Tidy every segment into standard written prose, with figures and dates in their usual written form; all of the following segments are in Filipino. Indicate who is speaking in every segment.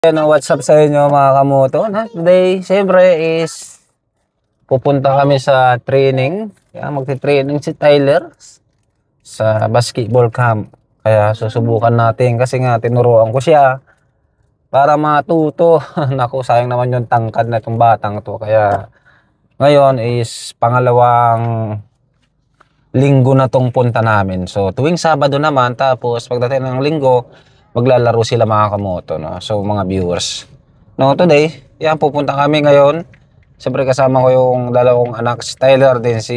Speaker 1: Ano, what's up sa inyo mga kamoto? Today, siyempre is pupunta kami sa training. Magti-training si Tyler sa basketball camp. Kaya susubukan natin kasi nga tinuruan ko siya para matuto. Naku, sayang naman yung tangkad na itong batang to. Kaya ngayon is pangalawang linggo na tong punta namin. So tuwing Sabado naman, tapos pagdating ng linggo, maglalaro sila mga kamoto, no? So mga viewers, no, today, pupunta kami ngayon. Siyempre kasama ko yung dalawang anak, si Tyler din si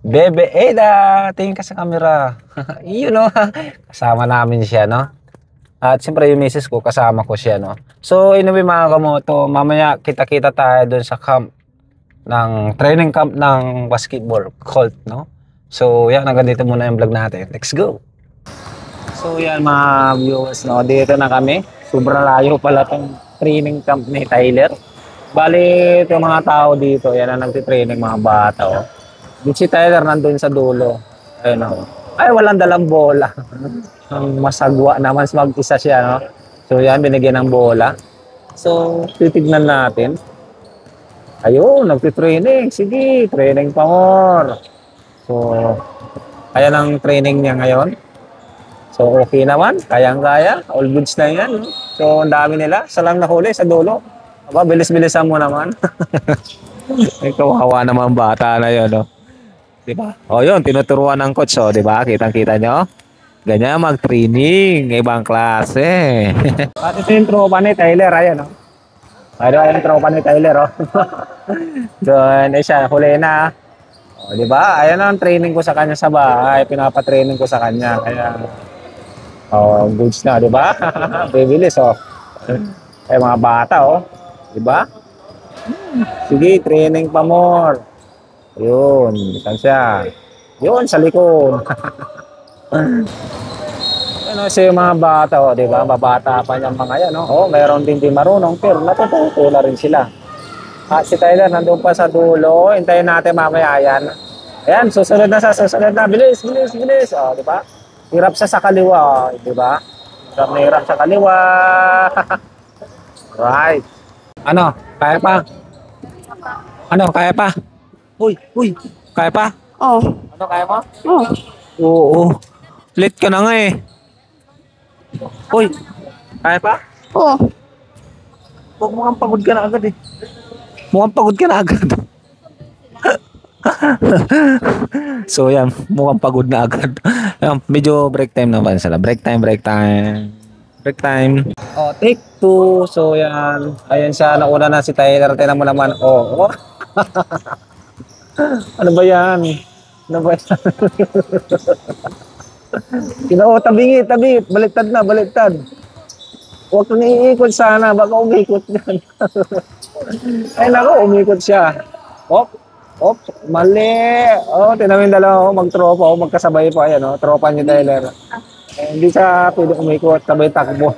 Speaker 1: Bebe Eda. Tingin ka sa camera. Yun, no? Kasama namin siya, no? At siyempre yung misis ko, kasama ko siya, no? So anyway mga kamoto, mamaya kita-kita tayo dun sa camp ng training camp ng basketball court, no? So yan, hanggang dito muna yung vlog natin. Let's go! So yan mga viewers, no, dito na kami. Sobrang layo pala tong training camp ni Tyler. Bali, itong mga tao dito, yan ang nagtitraining mga bata. Oh. Dito si Tyler nandun sa dulo. Ayun, oh. Ay, walang dalang bola. Ang masagwa naman, mag-isa siya, no? So yan, binigyan ng bola. So, titignan natin. Ayun, nagtitraining. Sige, training pa more. So, ayan ang training niya ngayon. So, okay naman. Kayang-kaya. All goods na yan. No? So, ang dami nila. Sa lang nahuli, sa dulo. Aba, bilis-bilisan mo naman. Kawawa naman bata na yun, no? Diba? O, yun. Tinuturuan ng coach, o. Diba? Kitang-kita nyo? Ganyan mag-training. Ibang klase. At ito yung tropa ni Tyler. Ayan, no? Ayan yung tropa ni Tyler, o. Doon, siya. Huli na. O, diba? Ayan ang training ko sa kanya sa bahay. Pinapatraining ko sa kanya. Kaya... oh, goods na, di ba? Bibilis, oh. Eh, mga bata, oh. Di ba? Sige, training pa more. Yun, saan siya? Yun, sa likod. Ano siya yung mga bata, oh, di ba? Mabata pa niyang mga yan, oh. Oh, mayroon din di marunong, pero natututo na rin sila. At si Tyler, nandun pa sa dulo. Hintayin natin mamaya yan. Ayan, susunod na. Bilis, bilis, bilis. Oh, di ba? Hirap siya sa kaliwa, di ba? Hirap sa kaliwa. Right. Ano? Kaya pa? Ano? Kaya pa? Uy. Kaya pa?
Speaker 2: Oh.
Speaker 1: Ano, kaya mo?
Speaker 2: Oh.
Speaker 1: Oo. Late ka na nga eh. Uy. Kaya pa?
Speaker 2: Oh.
Speaker 1: Huwag mukhang pagod ka na agad eh. Mukhang pagod ka na agad. So yan, mukhang pagod na agad. Medyo break time naman sila. Break time. Oh, take 2. So yan. Ayan siya, nauna na si Tyler. Tingnan mo naman. Oh. Ano ba yan? Tabi. Baliktad. Huwag kang iikot sana. Baka umikot yan. Ay nako, umikot siya. Mali. Oh, tinamin dalawa, magtropa, magkasabay pa, ayan, tropa ni Tyler. Hindi siya pwede umikot, sabay takbo.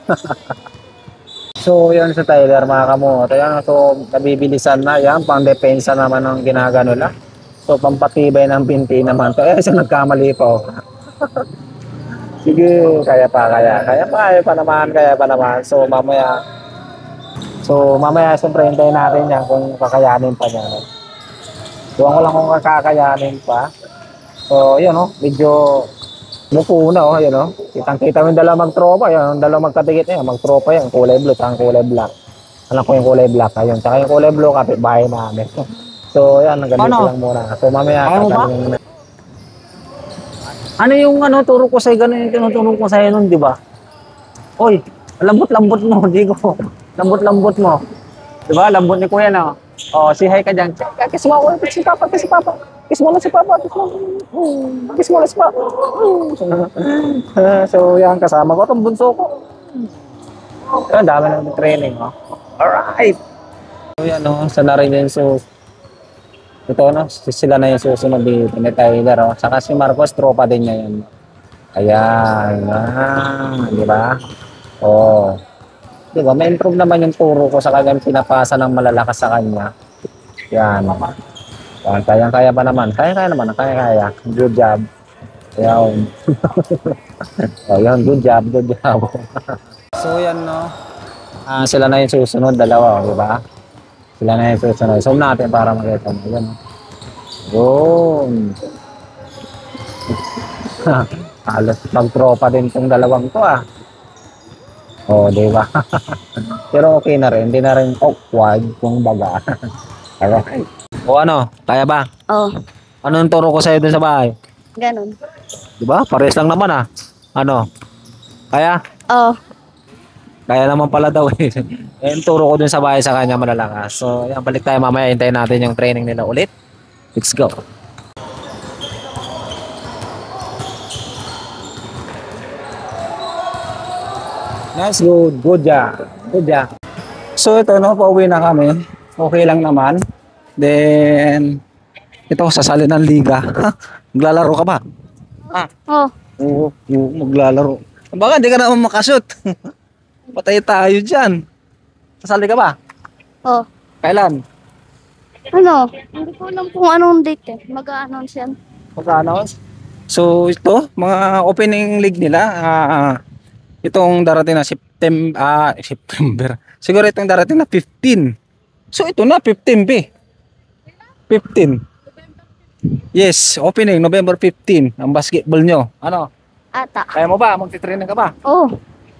Speaker 1: So, yan sa Tyler, mga kamoto. Yan, so, nabibilisan na, yan, pang depensa naman ang ginagano nila. So, pampatibay ng binti naman. So, ayan siya nagkamali pa, oh. Sige, kaya pa naman. So, mamaya, siyempre, hintayin natin yan kung kakayanin pa niya, no? Tuwan ko lang kung kakakayanin pa. So, yun, medyo mupo na, yun, Kitang-kita mo yung dalawa magtropa, yun, dalawa magkatigit niya, magtropa yan, kulay blue, tsaka kulay black. Alam ko yung kulay black, ayun, tsaka yung kulay blue, kapitbahay namin. So, yan, ganito lang muna. So, mamaya, kakayanin na. Ano yung, turo ko sa'yo, ganun yung tinuturo ko sa'yo nun, di ba? Oy, lambot-lambot mo, Digo. Lambot-lambot mo. Di ba, lambot ni Kuya, no? Oh, si hi ka dyan. Kiss mo ako. Kiss si Papa. Kiss mo lang si Papa. So, yan, kasama ko. Itong bunso ko. Ang dami ng training, oh. Alright. So, yan, sana rin yun. So, ito, sila na yung susunod dito ni Tyler, oh. Saka si Marcos, tropa din niya yan. Ayan. Di ba? Oh. Diba, may improve naman yung turo ko sa kanya, pinapasa ng malalakas sa kanya. Yan. Kaya pa naman. Kaya. Good job. Ayan. Ayan, good job. So yan, Sila na yung susunod, dalawa, di ba? Sila na yung susunod. Zoom natin para makita mo. Yan. Yun. Halos magtropa din tong dalawang to ah. Oh, di ba? Pero okay na rin. Hindi na rin awkward kung baga. Alright. O ano? Kaya ba?
Speaker 2: Oh,
Speaker 1: Ano yung turo ko sa'yo dun sa bahay?
Speaker 2: ganun.
Speaker 1: Di ba? Pares lang naman ah. Ano? Kaya?
Speaker 2: Oh,
Speaker 1: Kaya naman pala daw eh. Eh, yung turo ko dun sa bahay sa kanya malalakas. So, yan, balik tayo mamaya. Hintayin natin yung training nila ulit. Let's go. Nice, good. Good job. Good job. So, ito, no, pauwi na kami. Okay lang naman. Then, ito, sasali ng liga. Maglalaro ka ba?
Speaker 2: oh,
Speaker 1: Oo, maglalaro. Baka hindi ka naman makashoot. Patay tayo dyan. Sasali ka ba?
Speaker 2: oh.
Speaker 1: Kailan?
Speaker 2: Ano? Hindi ko alam kung anong date eh. Mag-a-announce yan.
Speaker 1: Pagka-announce? So, ito, mga opening league nila, itong darating na September. Siguro itong darating na 15. So, ito na, 15 B. 15. Yes, opening, November 15, ang basketball nyo. Ano?
Speaker 2: Ata.
Speaker 1: Kaya mo ba? Magtitraining ka ba?
Speaker 2: Oh.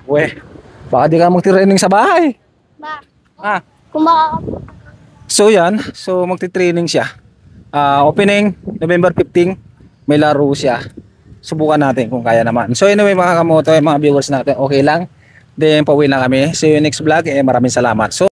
Speaker 1: Uwe, baka di ka magtitraining sa bahay.
Speaker 2: Ba?
Speaker 1: Ah,
Speaker 2: Kung
Speaker 1: so yan, so magti-training siya. Opening November 15, may laro siya. Subukan natin kung kaya naman. So anyway mga kamoto, mga viewers natin, okay lang. Then pauwi na kami. See you next vlog. Maraming salamat. So